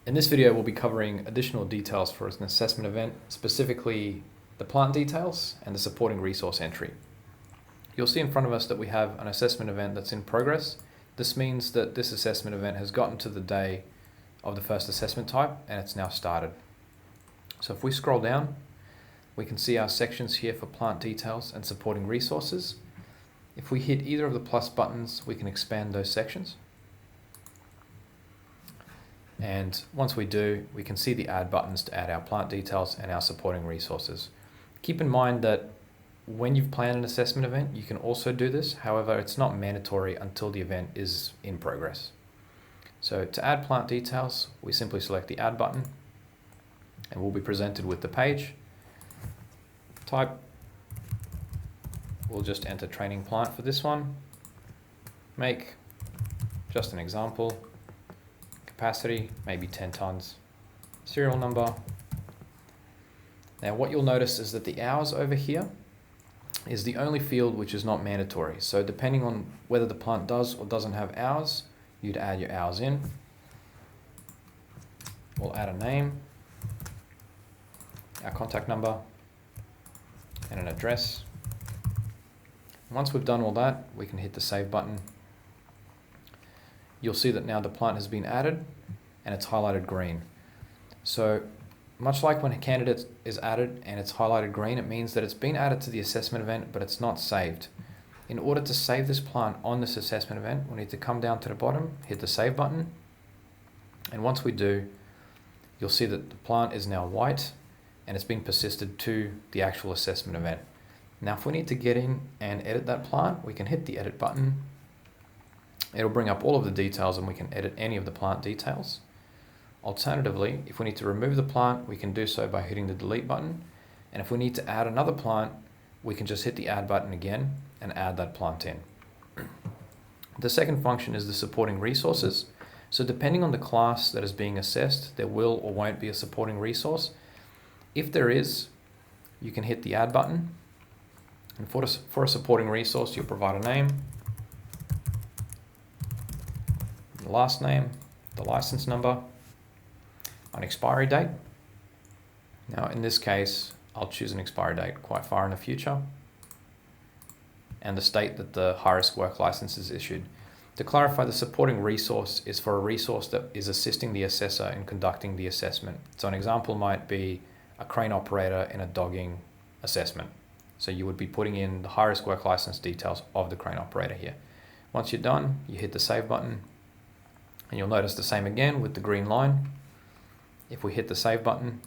In this video, we'll be covering additional details for an assessment event, specifically the plant details and the supporting resource entry. You'll see in front of us that we have an assessment event that's in progress. This means that this assessment event has gotten to the day of the first assessment type and it's now started. So if we scroll down, we can see our sections here for plant details and supporting resources. If we hit either of the plus buttons, we can expand those sections. And once we do, we can see the add buttons to add our plant details and our supporting resources. Keep in mind that when you've planned an assessment event, you can also do this. However, it's not mandatory until the event is in progress. So to add plant details, we simply select the add button and we'll be presented with the page. Type, we'll just enter training plant for this one. Make, just an example. Capacity, maybe 10 tons. Serial number. Now what you'll notice is that the hours over here is the only field which is not mandatory. So depending on whether the plant does or doesn't have hours, you'd add your hours in. We'll add a name, our contact number, and an address. Once we've done all that, we can hit the save button. You'll see that now the plant has been added and it's highlighted green. So much like when a candidate is added and it's highlighted green, it means that it's been added to the assessment event, but it's not saved. In order to save this plant on this assessment event, we need to come down to the bottom, hit the save button. And once we do, you'll see that the plant is now white and it's been persisted to the actual assessment event. Now, if we need to get in and edit that plant, we can hit the edit button. It'll bring up all of the details and we can edit any of the plant details. Alternatively, if we need to remove the plant, we can do so by hitting the delete button. And if we need to add another plant, we can just hit the add button again and add that plant in. The second function is the supporting resources. So depending on the class that is being assessed, there will or won't be a supporting resource. If there is, you can hit the add button. And for a supporting resource, you'll provide a name, the last name, the license number, an expiry date. Now in this case, I'll choose an expiry date quite far in the future, and the state that the high-risk work license is issued. To clarify, the supporting resource is for a resource that is assisting the assessor in conducting the assessment. So an example might be a crane operator in a dogging assessment. So you would be putting in the high-risk work license details of the crane operator here. Once you're done, you hit the save button, and you'll notice the same again with the green line. If we hit the save button,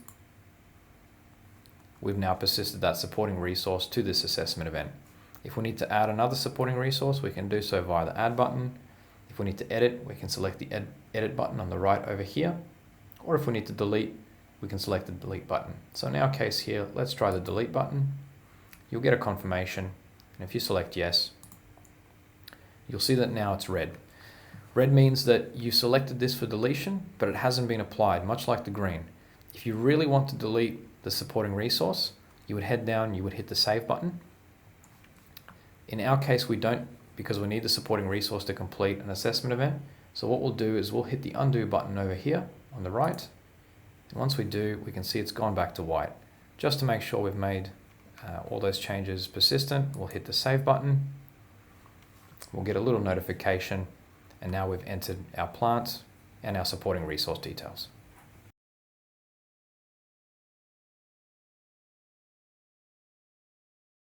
we've now persisted that supporting resource to this assessment event. If we need to add another supporting resource, we can do so via the add button. If we need to edit, we can select the edit button on the right over here. Or if we need to delete, we can select the delete button. So in our case here, let's try the delete button. You'll get a confirmation, and if you select yes, you'll see that now it's red. Red means that you selected this for deletion, but it hasn't been applied, much like the green. If you really want to delete the supporting resource, you would head down, you would hit the save button. In our case, we don't, because we need the supporting resource to complete an assessment event. So what we'll do is we'll hit the undo button over here on the right. And once we do, we can see it's gone back to white. Just to make sure we've made all those changes persistent, we'll hit the save button. We'll get a little notification. And now we've entered our plant and our supporting resource details.